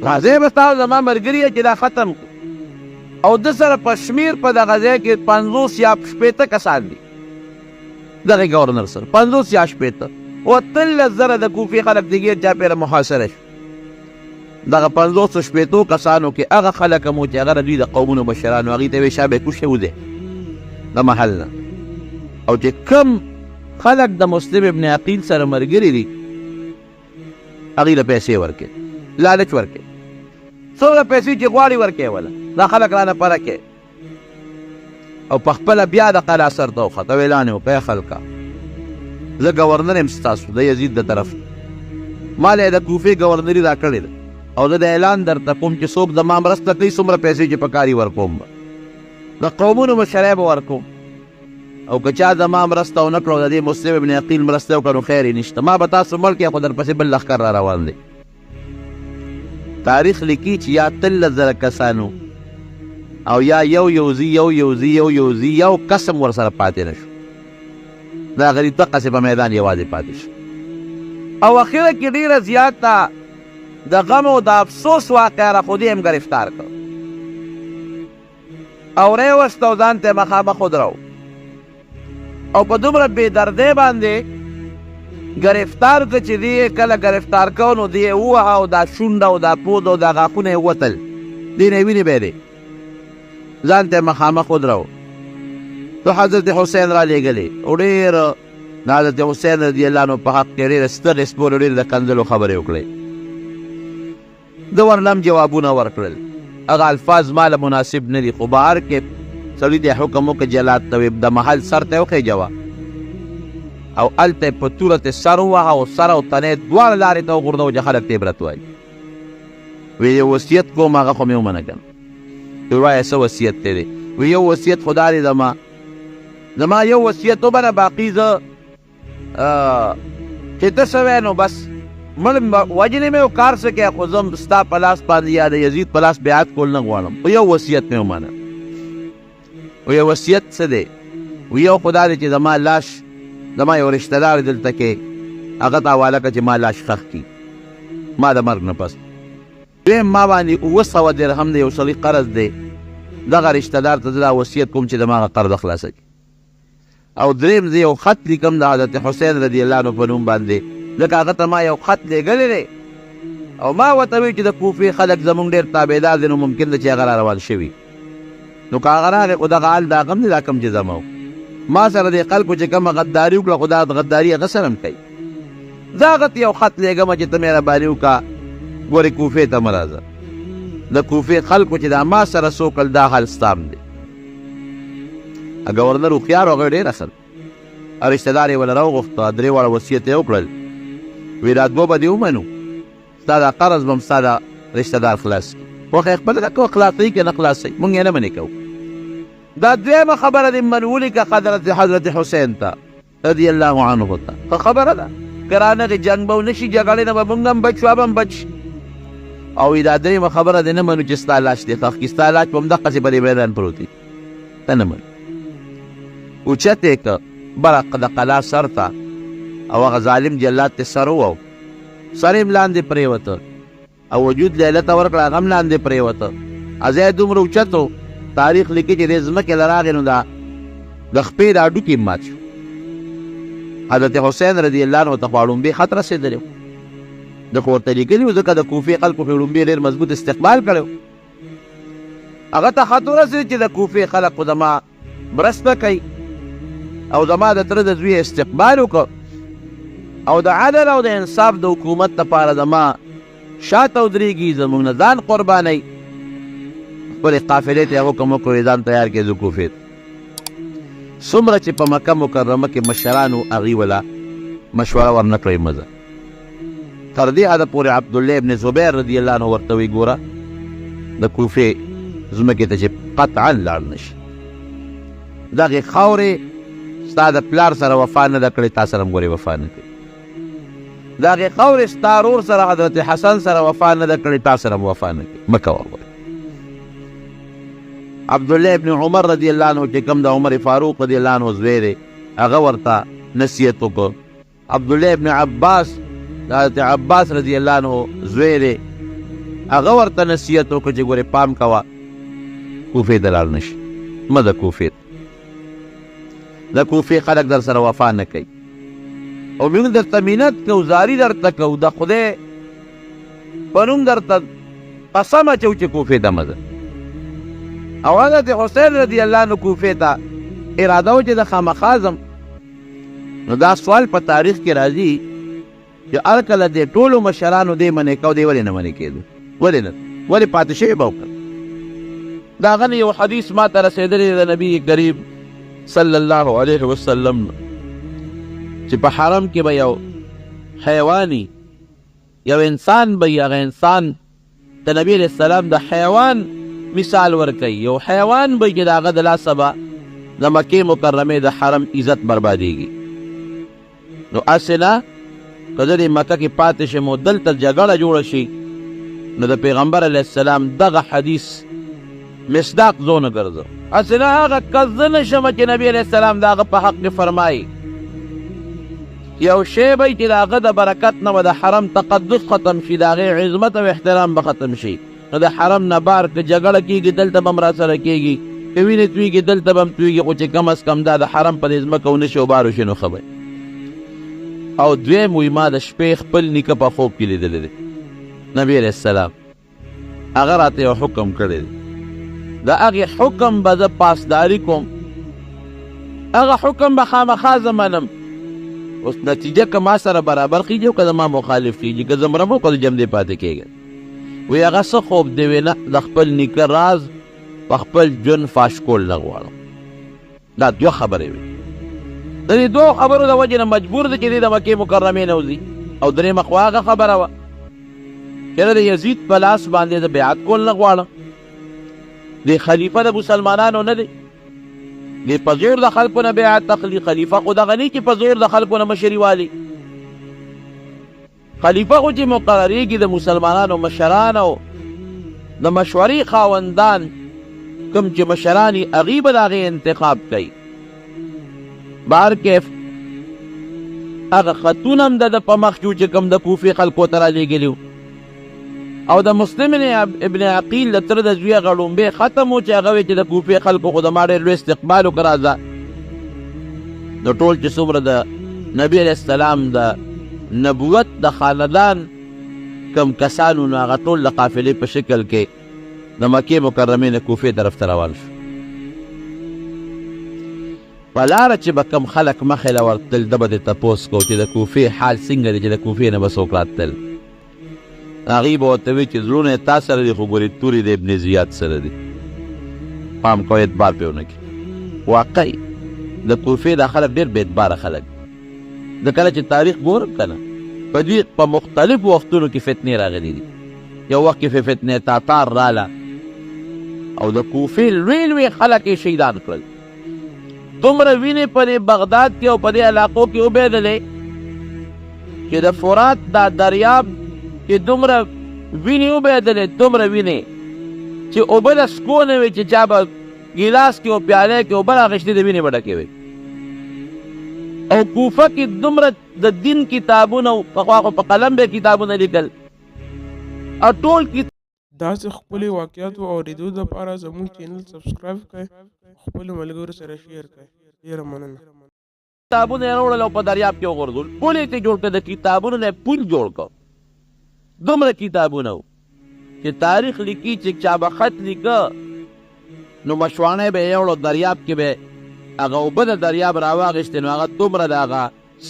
راځئ به ستاسو زما ملګري یې چې دا ختم کړو. او ده سره په شمېر په دغه ځای کې 50 یا 60 کسان دي دغه ګورنر سره، 50 یا 60 او 18,000 د کوفې خلک د ګیر چاپېره محاصره شو. دغه 50 شپېتو کسانو کې هغه خلک هم و چې هغه د دوی د قومونو مشرانو، هغوی ته یې ویې شا به یې کوز شوی دی د محل نه. او چې کم خلک د مسلم ابن عقیل سره ملګري دي هغوی له پیسې ورکړې، لالچ ورکړې، څومره پیسې چې غواړي ورکړې وله دا خلک رانه پره کړې. او په خپله بیا د قلعه سر ته وخت او اعلان یې وکړ خلکه زه ګورنر یم ستاسو د یزید د طرف، ما له یې د کوفې ګورنري را کړې ده او زه د اعلان درته کوم چې څوک زما مرسته کوي څومره پیسې چې پکار یې ورکوم به د قومونو مشرۍ به ورکوم، او که چا زما مرسته ونه کړه او د دې مسلم ابن عقیل مرسته وکړه نو خیر یې نشته، ما به تاسو مړ کړې خو درپسې بل لښکر را روان دی. تاریخ لیکي چې یا 18,000 کسانو او یا یو قسم ورسره پاتې نه شو. دا غریب دقسې په میدان یوازې پاتې شو. او اخره کې ډېره زیاته د غم او د افسوس واقعه را خو دې هم ګرفتار کړ او راوست او ځان ته مخامخ ودرو او په دومره بېدردۍ باندې ګرفتار کړ چې دې کله ګرفتار کړ نو دې ووهه او دا شونډه او دا پود او دا غاښونه یې وتل، دې نه یې وینې به دی ځان ته مخامخ ودرو. نو حضرت حسین را لېږلې او ډېر د حضرت حسین رضی الله عنه په حق کې ډېرې سترې سپورې ډېرې د کنځلو خبرې وکړې. د ورلم جوابونه ورکړل، هغه الفاظ ما له مناسب نه دي، خو بهر کې سړي ته حکم وکړه جلاد ته د محل سر ته وخېجوه او هلته یې په توره ته سر ووهه او سر او تنې دواړه لارې ته وغورځوه چې خلک ته عبرت وایي. وی یو وصیت کوم هغه خو مې ومنه کنه. وایه څه وصیت دی دی؟ وی یو وصیت خو دا دی زما یو وصیت ومنه، باقي زه چې ته څه وایې نو بس وجنې مې یو کار څه کوې خو زه ستا په لاس باندې یا د یزید په لاس بیعت کول نه غواړم. خو یو وصیت مې ومنه. وی وصیت څه دی؟ وی یو خو دا دی چې زما لاش زما یو رشته دار دلته کې هغه ته حواله کړه چې ما لاش ښخ کړي ما د مرګ نه پس. دویم ما باندې 200 درهم د یو سړي قرض دی، دغه رشته دار ته زه دا وصیت کوم چې د ما هغه قرض خلاصه کړي. او دریم زه یو خط لیکم د حضرت حسین رضی الله عنه په نوم باندې ځکه هغه ته ما یو خط لیږلی دی او ما ورته وی چې د کوفې خلک زمونږ ډېر تابعدار دي نو ممکن ده چې هغه را روان شوي نو که هغه راغی خو دغه حال د هغه هم دی دا کوم چې زما ما سره د خلکو چې کومه غداري وکړه خو دا غداري هغه سره هم کوي زه هغه ته یو خط لیږم چې ته مهرباني وکړه ګورې کوفې ته مه راځه د کوفې خلکو چې دا ما سره څه وکړل دا حال ستا هم دی ګورنر هوښیار و هغه ډېر ښه او رشتهدار یې وله راوغوښته 3 واړه وصیت یې وکړل وی دا 2 به دې ومنو ستا دا قرض به هم ستا دا رشتهدار خلاص کړي خوښه یې خپله ده که خلاصوي که نه خلاصوي مونږ یې نه منې کوو دا دویمه خبره دې من ولیکه حضرت حسین ته رضی الله عنه ته ښه خبره ده که رانغې جنګ به ونه شي جګړې نه به مونږ هم بچ شو هغه هم بچ شي او دا دریمه خبره دې نه منو چې ستا لاش دې ښخ کړي ستا لاش به همدقسې په دې میدان پروت وي ته نه منو اوچت یې که برق د قلا سر ته او هغه ظالم جلاد ته سر وو سر یې لاندې پرېوته او وجود لیله ته ورکړه هغه هم لاندې پرېوته ځای دومره اوچت و تاریخ لیکي چې دې ځمکې له راغې نو دا د خپې دا هډوکي مات شو حضرت حسین رضی الله عنه ته خو اړومبې خط رسېدلی و د خو ورته لیکلي و ځکه د کوفې خلکو خو اړومبې ډېر مضبوط استقبال کړی و هغه ته خط ورسېد چې د کوفې خلک خو زما مرسته کوي او زما د تره د زوی استقبال وکړه او د عدل او د انصاف د حکومت لپاره زما شاته ودرېږي زموږ نه ځان قربانوي خپلې قافلې ته یې حکم وکړو ځان تیار کړې زه کوفې ته څومره چې په مکه مکرمه کې مشرانو هغوی وله مشوره ورنه کړئ مزه تر دې حده پورې عبدالله ابن زبیر رضی الله عنه ورته وی ګوره د کوفې ځمکې ته چې قطعا لاړ نه شي دغې خاورې ستا د پلار سره وفا نه ده کړې تا سره هم ګورې وفا نه کوي د هغې خاورې ستا ورور سره حضرت حسن سره وفا نه ده کړې تا سره هم وفا نه کوي مه کوه ګورې عبدالله ابن عمر رضی الله عنه چې کوم د عمر فاروق رضی الله عنه زوی دی هغه ورته نصیحت وکړ عبدالله ابن عباس د حضرت عباس رضی الله عنه زوی دی هغه ورته نصیحت وکړ چې ګورې پام کوه کوفې ته لاړ نه شي مه د کوفې د کوفې خلک در سره وفا نه کوي او موږ درته مینت کوو زاري درته کوو د خدای په نوم درته قسم اچوو چې کوفې ته مه ځه او حضرت حسین رضی الله عنه کوفې ته اراده و چې د خامخا ځم نو دا سوال په تاریخ کې راځي چې هر کله دې ټولو مشرانو دې منې کو دې ولې نه منې کېدو ولې نه ولې پاتې شوي به وکړه د هغه نه یو حدیث ما ته رسېدلی د نبي کریم صلی الله علیه وسلم چې په حرم کې به یو حیواني یو انسان به هغه انسان د نبي علیه السلام د حیوان مثال ورکوي یو حیوان به چې د هغه د لاسه به د مکې مکرمې د حرم عزت بربادېږي نو هسې نه که زه دې مکه کې پاتې شم او دلته جګړه جوړه شي نو د پیغمبر علیه السلام دغه حدیث مصداق زه نه ګرځم هسې نه هغه کس زه نه شمه چې نبي علیه السلام د هغه په حق کې فرمایي یو شی به چې د هغه د برکت نه به د حرم تقدس ختم شي د هغې عظمت او احترام به ختم شي نو د حرم نه بار که جګړه کېږي دلته به هم راسره کېږي که وینې تویږي دلته به هم تویږي خو چې کم از کم دا د حرم په دې ځمکه ونه شي او بار وشي نو ښه به او دویم وی ما د شپې خپل نیکه په خوب کې لیدلی دی نبي علیه السلام هغه راته یو حکم کړی دی د هغې حکم به زه پاسداري کوم هغه حکم به خامخا زه منم اوس نتیجه که ما سره برابر خیږي او که زما مخالف کېږي که زه مرم او که زه جمدې پاتې کېږم وی هغه څه خوب دی وی نه د خپل نیکه راز په خپل ژوند فاش کول نه غواړم دا دوه خبرې وي د دې دوو خبرو د وجې نه مجبور دی چې دی د مکې مکرمې نه وځي او درېیمه خو هغه خبره وه چې د یزید په لاس باندې د بیعت کول نه غواړم دی خلیفه د مسلمانانو نه دی دی په زور د خلکو نه بیعت اخلي خلیفه خو دغه نه چې په زور د خلکو نه مشري والي خلیفه خو چې مقرریږي د مسلمانانو مشران او د مشورې خاوندان کوم چې مشران یې هغوی به د هغې انتخاب کوي بهر کیف هغه خطونه هم د ده په مخ کې چې کوم د کوفې خلکو ته رالیږلي او د مسلم ابن عقیل د تره د زوی هغه ړومبی ختم و چې هغه وی چې د کوفې خلکو خو د ما ډېر لوی استقبال وکړه نو ټول چې څومره د نبي علیه السلام د نبوت د خاندان کم کسانو نو هغه ټول د قافلې په شکل کې د مکې مکرمې نه کوفې طرف ته روان شو. په لاره چې به کم خلک مخې له ورتل ده به دې تپوس کو چې د کوفې حال څنګه دی چې د کوفې نه به څوک راتلل. هغوی به ورته وایي چې زړونه یې تا سره دي خو ګورې تورې د ابن زیاد سره دي. پام کوئ اعتبار پرې ونه کړي. واقعي د کوفې دا خلک ډېر بې اعتباره خلک دي. د کله چې تاریخ ګورم که نه په دوی په مختلفو وختونو کې فتنې راغلي دي. یو وخت کې فتنې تاتار راله او د کوفې لوی لوی خلک یې شهیدان کړل. دومره وینې په دې بغداد کې او په دې علاقو کې وبهېدلې چې د فرات دا دریاب چې دومره وینې وبهېدلې دومره وینې چې اوبه د څکو نه وې چې چا به ګیلاس کې او پیالې کې اوبه راغېشتې د وینې به ډکې وې. او کوفه کې دومره د دین کتابونه پخوا خو په قلم به کتابونه لیکل او ټول داسې خپلې واقعاتو اورېدو لپاره زموږ چینل سبسکرایب کړئ، خپلو ملګرو سره شیر کړئ. ډېره مننه. کتابونه یې راوړل او په دریاب کې وغورځول. پل یې جوړ کړ، د کتابونو نه یې پل جوړ کړ. دومره کتابونه وو چې تاریخ لیکي چې چا به خط لیکه نو مشواڼی به یې یوړو دریاب کې به هغه اوبه د دریاب راواغېستې نو هغه دومره د هغه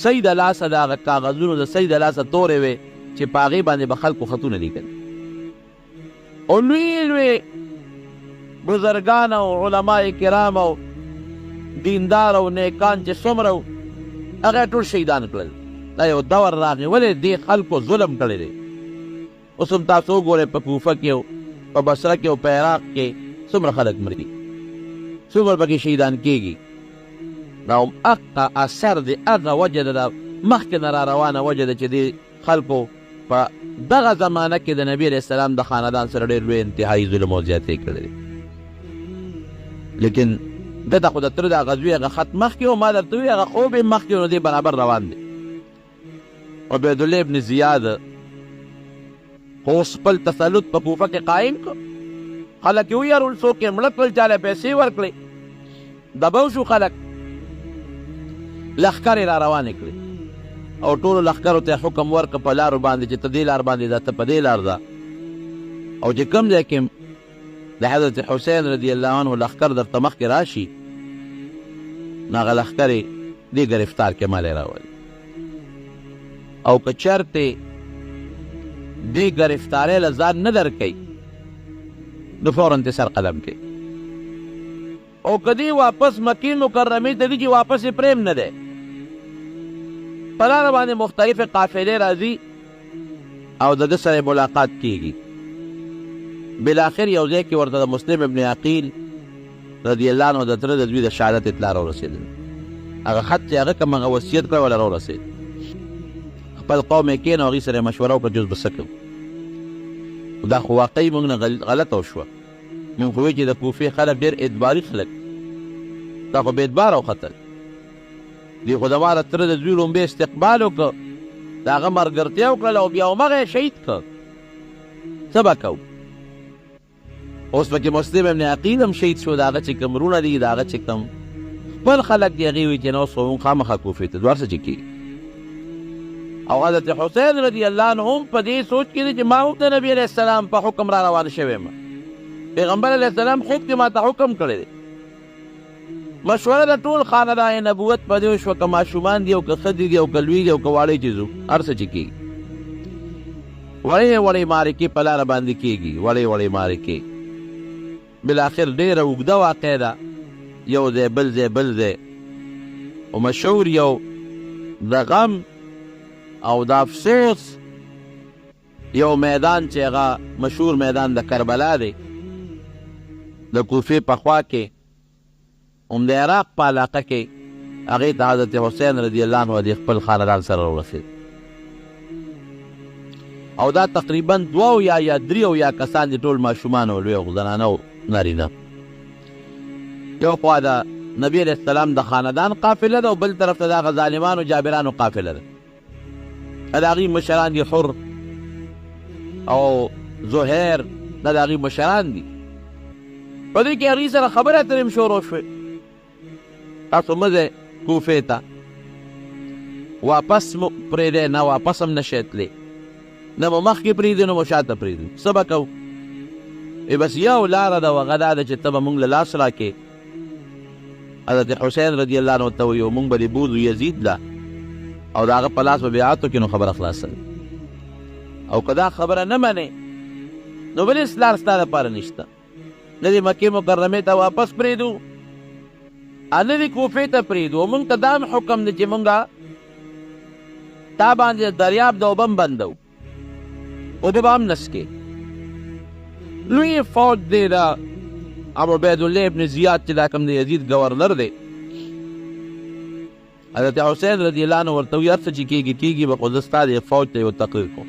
سی د لاسه د هغه کاغذونو د سی د لاسه تورې وې چې په هغې باندې به خلکو خطونه لیکل. او لوی لوی بزرګان او علما کرام او دیندار او نیکان چې څومره وو هغه ټول شهیدان کړل. دا یو دور راغی ولې دې خلکو ظلم کړی دی. اوس هم تاسو وګورئ په کوفه کې او په بصره کې او په عراق کې څومره خلک مري، څومره پکې شهیدان کېږي. دا هم هغه اثر دی، هغه وجه ده مخکې نه را روانه وجه ده چې دې خلکو په دغه زمانه کې د نبي علیه السلام د خاندان سره ډېر لوی انتهایي ظلم او زیاتې کړی دی. لیکن دته خو د تره د غزوې هغه خط مخکې و، ما درته وویل هغه خوب یې مخکې و، نو دې برابر روان دی. عبیدالله ابن زیاد خو اوس خپل تسلط په کوفه کې قایم کړ. خلک یې ویرول، څوک یې مړه کړل، چا له پیسې ورکړې، دبو شو خلک. لښکر یې را روانې کړې او ټولو لښکرو ته حکم ورکړه په لارو باندې چې ته دې لار باندې ځه، ته په دې لار ځه. او چې کوم ځای کې د حضرت حسین رضی الله عنه لښکر درته مخکې راشي نو هغه لښکر یې دې ګرفتار کې مالی راولي. او که چرتې دې ګرفتارۍ له ځان نه درکوي نو فوراً ته سر قدم کوي. او که دې واپس مکې مکرمې ته ځي چې واپس یې پرېم نه دی. په لاره باندې مختلفې قافلې راځي او د ده سره ملاقات کېږي. بالاخر یو ځای کې ورته د مسلم ابن عقیل رضی الله عنه د تره د دوی د شهادت اطلاع راورسېدل. هغه خط چې هغه کوم هغه وصیت کړی وله راورسېد. خپل قوم یې کېنو هغوی سره یې مشوره وکړه چې اوس به څه کوو. دا خو واقعي موږ نه غلطه وشوه. موږ خو وایو چې د کوفې خلک ډېر اعتباري خلک، دا خو بې اعتباره وختل. دوی خو زما د تره د دوی لومبې استقبال وکړه، د هغه ملګرتیا وکړله او بیا همغه یې شهید کړ. څه به کوو؟ اوس پکې مسلم ابن عقیل هم شهید شو. د هغه چې کوم وروڼه دي، د هغه چې کوم خپل خلک دي، هغې وایي چې نه اوس خو موږ خامخا کوفې ته ځو، هر څه چې کېږي. او حضرت حسین رضی الله عنه هم په دې سوچ کې دی چې ما هم د نبي علیه السلام په حکم را روان شوی یم. پیغمبر علیه السلام خود کې ما ته حکم کړی دی. مشوره د ټول خاندان نبوت په دې وشوه، که ماشومان دي او که ښځې دي او که لوی دي او که واړه چې ځو، هر څه چې کېږي. وړې وړې معرکې په لاره باندې کېږي، وړې وړې معرکې. بالاخر ډېره اوږده واقع ده، یو ځای بل ځای بل ځای. او مشهور یو د غم او د افسوس یو میدان چې هغه مشهور میدان د کربلا دی، د کوفې په خوا کې هم د عراق په علاقه کې، هغې ته حضرت حسین رضی الله عنه د خپل خاندان سره ورسېد. او دا تقریبا 2 یا 3 کسان دي، ټول ماشومان او لوی او زنانه او نارینه. یو خوا د نبي علیه السلام د خاندان قافله ده او بل طرف ته د هغه ظالمانو جابرانو قافله ده. د هغوی مشران دي حر او زهیر، دا د هغوی مشران دي. په دې کې هغوی سره خبرې اترې هم شروع شوې. تاسو مه ځئ کوفې ته، واپس مو پرېږدی نه واپس هم نشی تللی نه مو مخکې پرېږدي نه مو شاته پرېږدي څه به کوو بس یو لاره ده هغه دا ده چې ته به موږ له لاس راکې حضرت حسین رضی الله عنه ته ویو موږ به دې بوځو یزید له او د هغه په لاس به بیعت وکړي نو خبره خلاصه او که دا خبره نه منې نو بل هېڅ لار ستا دپاره نشته نه دې مکې مکرمې ته واپس پرېږدو نه دې کوفې ته پرېږدو او موږ ته دا هم حکم دی چې موږ تا باندې دریاب د اوبه هم بندو او دې به هم نسکې لوی فوج دی د ابو عبیدالله ابن زیاد چې دا کوم د یزید گورنر دی حضرت حسین رضی الله عنه ورته وایي هر څه چې کېږي کېږي به خو زه ستا د فوج ته یو تقریر کوم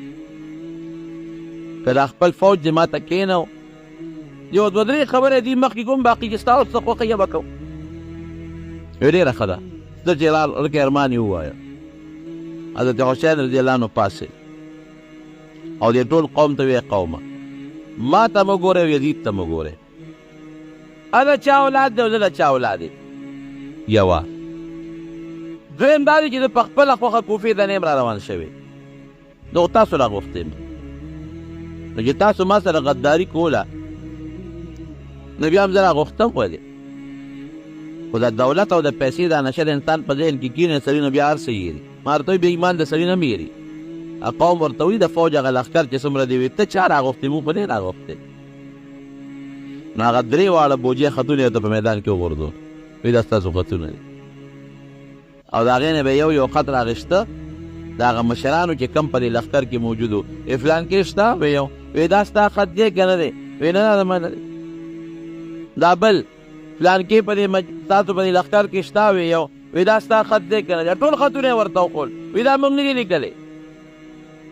که دا خپل فوج دې ما ته کښېنو یو دوه درې خبرې دي مخکې کوم باقي چې ستا اوس څه خوښه یې به کوم ډېره ښه ده ته چې لکه ارمان یې ووایه حضرت حسین رضی الله عنه پاسې او دې ټول قوم ته ویې قومه ما ته مه ګورئ او یزید ته مه ګورئ د چا اولاد دی او زه د چا اولاد یم یوه دویم دا دی چې زه په خپله خوښه کوفې ته نه یم را روان شوی نو تاسو را غوښتی یم نو چې تاسو ما سره غداري کوله نو بیا هم زه را غوښتم ولې خو د دولت او د پیسې دا نشه د انسان په ذهن کې کښېني سړي نو بیا هر څه یېري ما ورته وایي بیا ایمان د سړي نه م یېري قوم ورته وایي د فوج هغه لښکر چې څومره دی وي ته چا را غوښتې موږ خو نه یې را غوښتې نو هغه درې واړه بوجۍ خطونه یې ورته په میدان کې وغورځول وایي دا ستاسو خطونه دي او د هغې نه به یو خط راغېشته د هغه مشرانو چې کم په دې لښکر کې موجود و فلان کې شته وایي دا ستا خط دی که نه دی وایي نه نه ما نه دی دا بل فلان کې په دې تاسو په دې لښکر کې شته وایي دا ستا خط دی که نه دی ټول خطونه یې ورته وښول وایي دا موږ نه دي لیکلی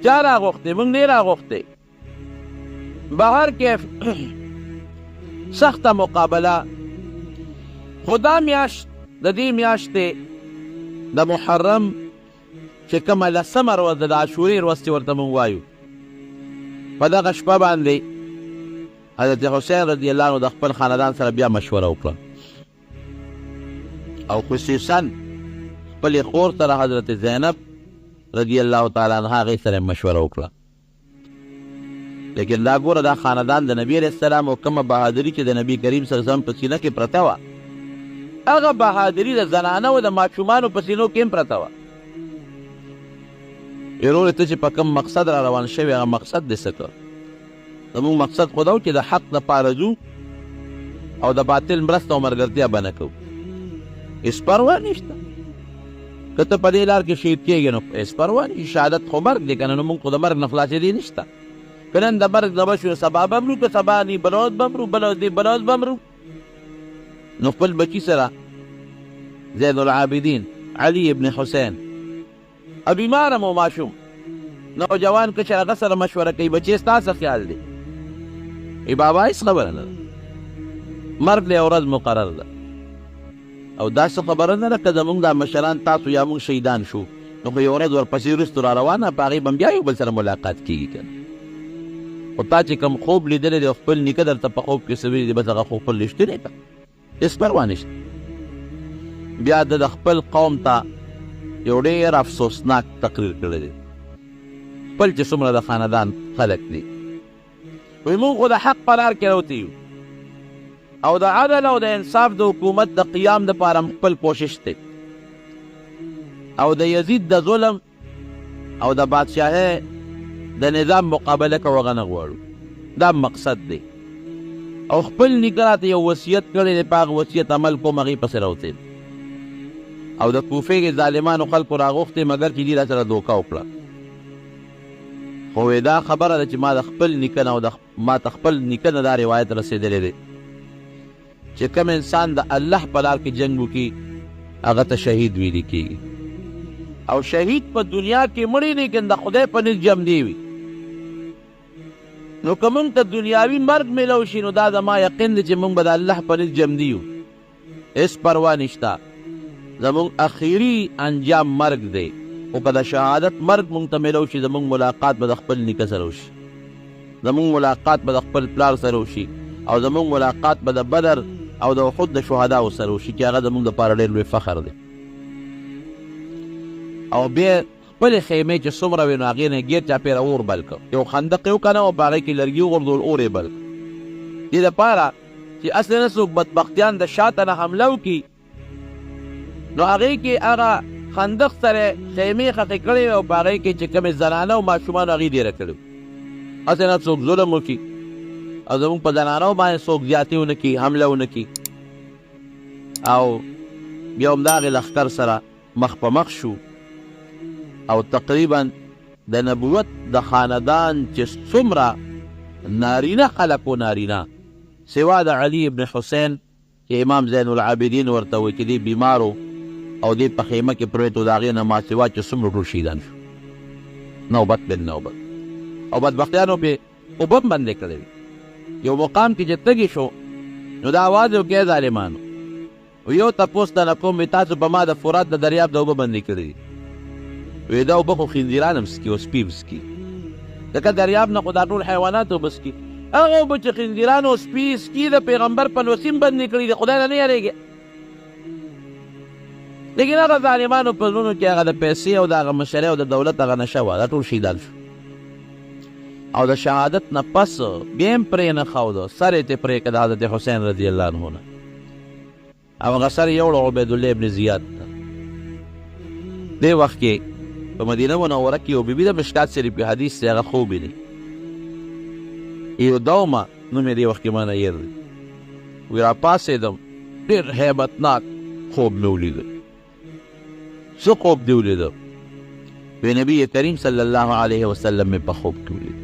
چا را غوښتې موږ نه یې را غوښتې بهر کیف سخته مقابله خو دا میاشت د دې میاشتې د محرم چې کومه لسمه ورځ ده د عاشورې ورځ چې ورته موږ وایو په دغه شپه باندې حضرت حسین رضی الله عنه د خپل خاندان سره بیا مشوره وکړه او خصوصا خپلې خور سره حضرت زینب رضی الله تعالی عنها هغې سره مشوره وکړه لیکن دا ګوره دا خاندان د نبي علیه السلام او کومه بهادري چې د نبي کریم صلی الله علیه وسلم په سینه کې پرته وه هغه بهادري د زنانه او د ماشومانو په سینو کې هم پرته وه وروره ته چې په کوم مقصد را روان شوی هغه مقصد دې څه کړ زموږ مقصد خو دا و چې د حق دپاره ځو او د باطل مرسته او ملګرتیا به نه کوو هېڅ پروا نشته که ته په دې لار کې شهید کېږې نو هېڅ پروا نشي شهادت خو مرګ دی که نه نو موږ خو د مرګ نه خلاصېدی نشته که نن د مرګ نه بشو سبا به مرو که سبا نی بله ورځ به مرو بله ورځ به مرو نو خپل بچي سره زین العابدین علي ابن حسین بیماره مو ماشوم نوجوان کشر هغه سره مشوره کوي بچی ستا څه خیال دی ای بابا هېڅ خبره نه ده مرګ له یوه ورځ مقرر ده او داسې خبره نه ده که زموږ دا مشران تاسو یا موږ شهیدان شو نو خو یوه ورځ ورپسې وروستو را روانه په هغې به بیا یو بل سره ملاقات کېږي که خو تا چې کوم خوب لیدلی دی او خپل نیکه درته په خوب کې څه ویلي دی بس هغه خو خپل رښتونی که هېڅ پروا نشته بیا د خپل قوم ته یو ډېر افسوسناک تقریر کړی دی خپل چې څومره د خاندان خلک دي وایي موږ خو د حق په لار کې راوتي یو او د عدل او د انصاف د حکومت د قیام دپاره خپل کوشش دی او د یزید د ظلم او د بادشاهۍ د نظام مقابله کوو هغه نه غواړو دا مقصد دی او خپل نیکه راته یو وصیت کړی دی په هغه وصیت عمل کوم هغې پسې راوتې او د کوفې کې ظالمانو خلکو راغوښتې مګر چې دي را سره دوکه وکړه خو دا خبره ده چې ما د خپل نیکه نه او ما ته خپل نیکه نه دا روایت رسېدلی دی چې کوم انسان د الله په لار کې جنګ وکړي هغه ته شهید ویلي کېږي او شهید په دنیا کې مړی لیکن د خدای په نزد ژوندی وي نو که موږ ته دنیاوي مرګ میلو شي نو دا زما یقین دی چې موږ به د الله په نزد ژوندي یو هېڅ پروا نشته زموږ اخیري انجام مرګ دی خو که د شهادت مرګ موږ ته میلو شي زموږ ملاقات به د خپل نیکه سره وشي زموږ ملاقات به د خپل پلار سره وشي او زموږ ملاقات به د بدر او د احد د شهداو سره وشي چې هغه زموږ دپاره ډېر لوی فخر دی او بیا خپلې خیمې چې څومره وې نو هغې نه ګیر چاپېره اور بل کړ یو خندق یې وکنه او په هغې کې لرګي وغورځول اور یې بل کړ دې دپاره چې اصل نه څوک بدبختیان د شاته نه حمله وکړي نو هغې کې هغه خندق سره خیمې خښې کړې وې او په هغې کې چې کومې زنانه او ماشومان هغې ډېره کړي اصل نه څوک ظلم وکړي او زموږ په زنانو باندې څوک زیاتې ونه کړي حمله ونه کړي او بیا همدغې لښکر سره مخ په مخ شو او تقریبا د نبوت د خاندان چې څومره نارینه خلک و نارینه سوا د علي ابن حسین چې امام زین العابدین ورته وایي چې دی بیمارو او دی په خیمه کې پروت و د هغې نه ما سوا چې څومره ټول شهیدان شو نوبت بالنوبت او بدبختیانو پې اوبه هم بندې کړې وي یو مقام کې چې تږي شو نو دا اواز یې وکړی ظالمانو یو تپوس ته نه کوم تاسو په ما د فرات د دریاب د اوبه بندې کړې دي وی دا اوبه خو خنزیران هم څکي او سپي هم څکي ځکه دریاب نه خو دا ټول حیوانات اوبه څکي هغه اوبه چې خنزیران او سپي څکي د پیغمبر په نوسیم بندې کړي دي خدای نه نه یارېږي لیکن هغه ظالمانو په زړونو کې هغه د پیسې او د هغه مشرۍ او د دولت هغه نشه وه دا ټول شهیدان شو او د شهادت نه پس بیا هم پرې نه ښوده سر یې ترې پرې کړه د حضرت حسین رضی الله عنه نه او هغه سر یې یوړه عبیدالله ابن زیاد ته دې وخت کې په مدینه منوره کې یو بیبي د مشکات شریف کې حدیث دی هغه خوب دی یو دومه نوم یې دې وخت کې ما نه هېر دی وی راپاڅېدم ډېر هیبتناک خوب مې ولیده څه خوب دې ولیده وی نبي کریم صلی الله علیه وسلم مې په خوب کې ولیده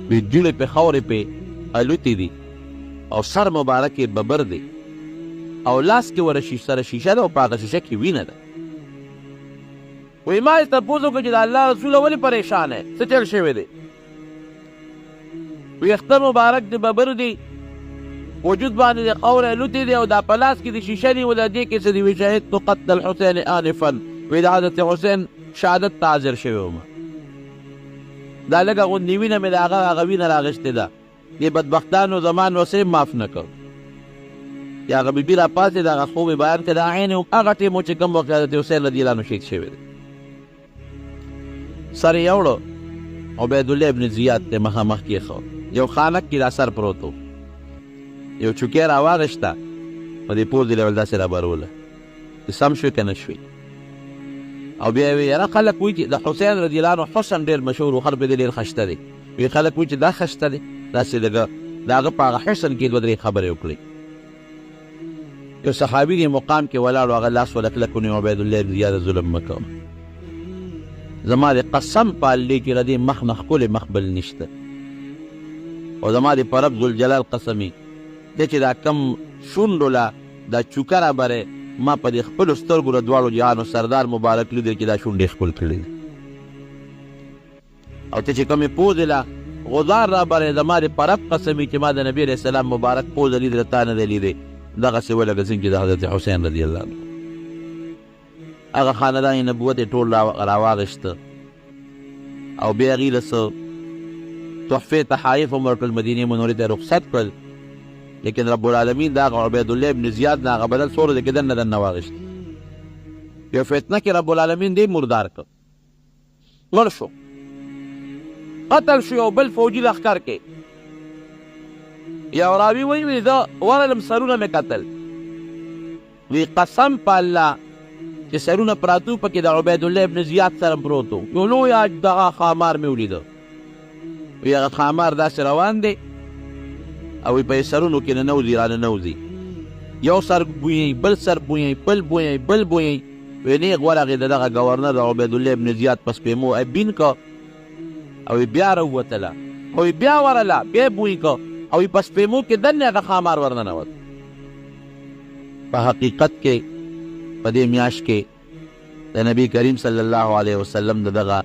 وی جوړې پې خاورې پې الوتې دي او سر مبارک یې ببر دی او لاس کې ور سره شیشه ده او په هغه شیشه کې وینه ده وی ما یې تپوس وکړه چې د الله رسوله ولې پریشان یې څه چل شوی دی ویښته مبارک د ببر دی وجود باندې د خاوره الوتې دی او دا په لاس کې د شیشه نیوله دې کې څه دي وی شهدت قتل الحسین آنفا وی د حضرت حسین شهادت ته حاضر شوی وم دا لږه غوندې وینه مې د هغه وینه راغښتې ده دې بدبختانو زما نوسې معاف نه کړ یا هغه بیبي راپاڅېد هغه خوب یې بیان کړه دا عین هغه ټیم و چې کوم وخت حضرت حسین رضی الله عنه شهید شوی دی سر یې یوړو عبیدالله ابن زیاد ته مخامخ کېښود یو خانک کې دا سر پروت و یو چوکۍ راواغېسته په دې پوزې له ول داسې رابروله چې سم شوې که نه شوې او بیا یې وی یاره خلک وایي چې د حسین رضی الله عنه حسن ډېر مشهور و خلک پرې ډېر خشته دی وی خلک وایي چې دا خشته دی داسې لږه د هغه په هغه حسن کې دوه درې خبرې وکړې یو صحابي دی مقام کې ولاړ و هغه لاس ولکلک ونیو عبیدالله ابن زیاد ظلم مه کوه زما د قسم په الله کې ردې مخ نه ښکلی مخ بل نشته او زما د په رب ذوالجلال قسمي دی چې دا کم شونډو له دا چوکه رابرې ما په دې خپلو سترګو له دواړو جهانو سردار مبارک لیدل چې دا شونډې ښکل کړي دي او ته چې کومې پوزې له غزار رابرې زما د په رب قسمي چې ما د نبي علیه السلام مبارک پوزه لیدله تا نه دی لیدی دغسې ولږه څنګه چې د حضرت حسین رضی الله عنه هغه خاندان نبوت یې ټول راواغېسته او بیا هغې له څه تحفې تحایف هم ورکړل مدینې منورې ته رخصت کړل لیکن رب العالمین د هغه عبیدالله ابن زیاد نه هغه بدل سوړ دی کې دننه دننه واغېست یو فتنه کې رب العالمین دې مردار کړ مړ شو قتل شو یو بل فوجي لښکر کې یو راوي وایي زه ورغلم سرونه مې کتل وی قسم په الله چې سرونه پراتو پکې د عبیدالله ابن زیاد سره پروت و یو لوی دغه خامار مې ولیده وی هغه خامار داسې روان دی او په یې سرونو کې ننوځي راننوځي یو سر بویي بل سر بویي بل بویي بل بویي وی نیغ ورغې د دغه ګورنر د عبیدالله ابن زیاد په سپېمو بین که او بیا راووتله او بیا ورله بیا بوی که او په سپېمو کې دننه هغه خامار ورننوت په حقیقت کې په دې میاشت کې د نبی کریم صلی الله علیه وسلم د دغه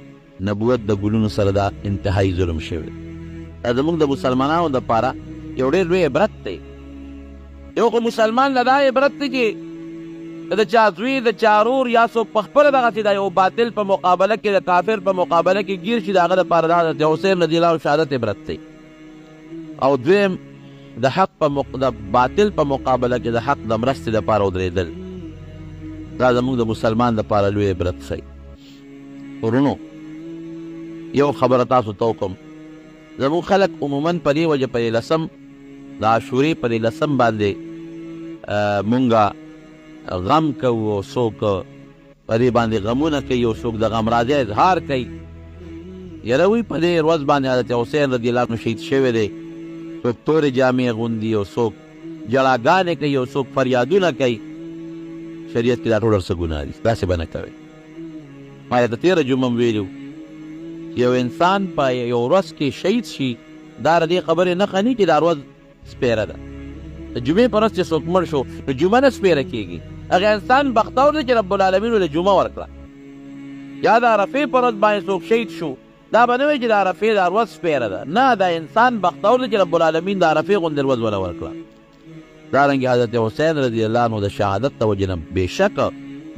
نبوت د ګلونو سره دا انتهایی ظلم شوی دا زموږ د مسلمانانو دپاره یو ډېر لوی عبرت دی یو خو مسلمان له دا عبرت دی چې د چا زوی د چا رور یا څوک په خپله دغسې د یو باطل په مقابله کې د کافر په مقابله کې ګیر شي د هغه دپاره د حضرت حسین رضی الله عنه شهادت عبرت دی او دویم د حق د باطل په مقابله کې د حق د مرستې دپاره ودرېدل دا زموږ د مسلمان دپاره لوی عبرت ښیي ورونو یو خبره تاسو ته وکړم زموږ خلک عموما په دې وجه په لسم د عاشورې په لسم باندې مونږه غم کوو او څوک په دې باندې غمونه کوي او څوک د غم راځي اظهار کوي یاره وایي په دې ورځ باندې حضرت حسین رضی الله عنه شهید شوی دی څوک تورې جامې اغوندي او څوک جړاګانې کوي او څوک فریادونه کوي شریعت کې دا ټول هر څه ګناه دي داسې به نه کوئ ما یې د تېره جمعه ویلي یو انسان په یو ورځ کې شهید شي دا د دې خبرې نښه نه چې دا ورځ سپیره ده د جمعې په ورځ چې څوک مړ شو نو جمعه نه سپیره کېږي هغه انسان بختور دی چې رب العالمین له جمعه ورکړه یا د عرفې په ورځ باندې څوک شهید شو دا به نه وایي چې د عرفې دا ورځ سپیره ده نه دا انسان بختور دی چې رب العالمین د عرفې غوندې ورځ وله ورکړه دارنګې حضرت حسین رضی الله عنه د شهادت د وجې نه بېشکه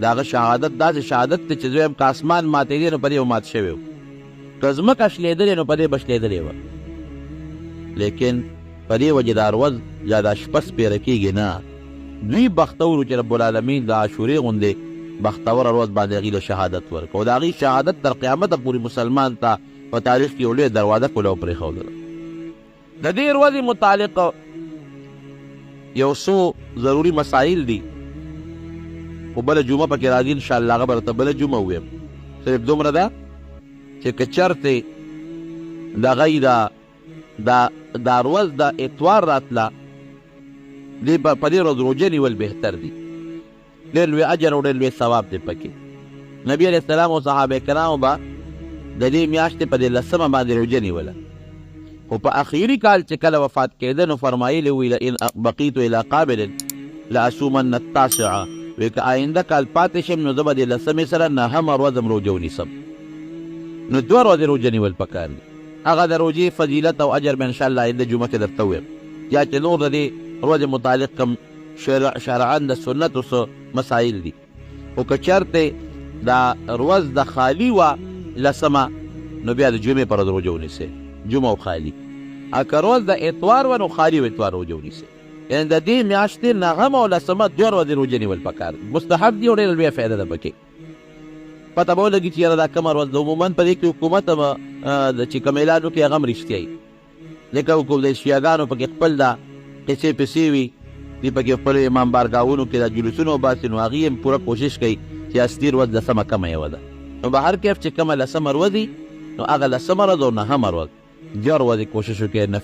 د هغه شهادت داسې شهادت دی چې دویم که اسمان ماتېدی نو په دې مات شوی و که ځمکه شلېدلې نو په دې به شلېدلې وه لیکن په دې وجې دا ورځ یا دا شپه سپېره کېږي نه دوی بختور چې رب العالمین د عاشورې غوندې بختوره ورځ باندې هغوی له شهادت ورکړه او د هغوی شهادت تر قیامته پورې مسلمان ته په تاریخ کې یو لویه دروازه کله او پرېښودله د دې ورځې متعلق یو څو ضروري مسایل دي خو بله جمعه پکې راځي انشاءالله هغه به درته بله جمعه وویم صرف دومره ده چې که چرتې د هغوی دا ورځ د اتوار راتله په دې ورځ روژه نیول بهتر دي ډېر لوی اجر او ډېر لوی ثواب دی پکې نبي علیه السلام او صحابه کرامو به د دې میاشتې په دې لسمه باندې روژه نیوله خو په اخیري کال چې کله وفات کېده نو فرمایلي وی لئن بقیتو الی قابل لاصومن التاسعه وی که آینده کال پاتې شم نو زه به د لسمې سره نهمه ورځ هم روژه ونیسم نو دوه ورځې روژه نیول پکار دي هغه د روژې فضیلت او اجر به انشاءالله آینده جمعه کې درته ویم یا چې نور د دې ورځې متعلق کم شرعا د سنتو څه مسایل دي خو که چېرته دا ورځ د خالي وه لسمه نو بیا د جمعې پر ورځ روژه ونیسئ جمعه او خالي که ورځ د اتوار وه نو خالي و اتوار روژه ونیسئ یعنې د دې میاشتې نهمه او لسمه دوه ورځې روژه نیول پکار مستحب دي او ډېره لویه فایده ده پکې پته به ولګي چې یاره دا کومه ورځ ده عموما په دې کې حکومت هم چې کوم اعلان وکړي هغه هم رښتیا وي ځکه د شیعګانو پکې خپل دا قصې پسې وي دوی پکې خپلو امام بارګاهونو کې دا جلوسونه وباسي نو هغوی هم پوره کوشش کوي چې اصلي ورځ لسمه کمه یوه ده نو به هر کیف چې کومه لسمه ورځ وي نو هغه لسمه ورځ او نهمه ورځ دوه ورځې کوشش وکړي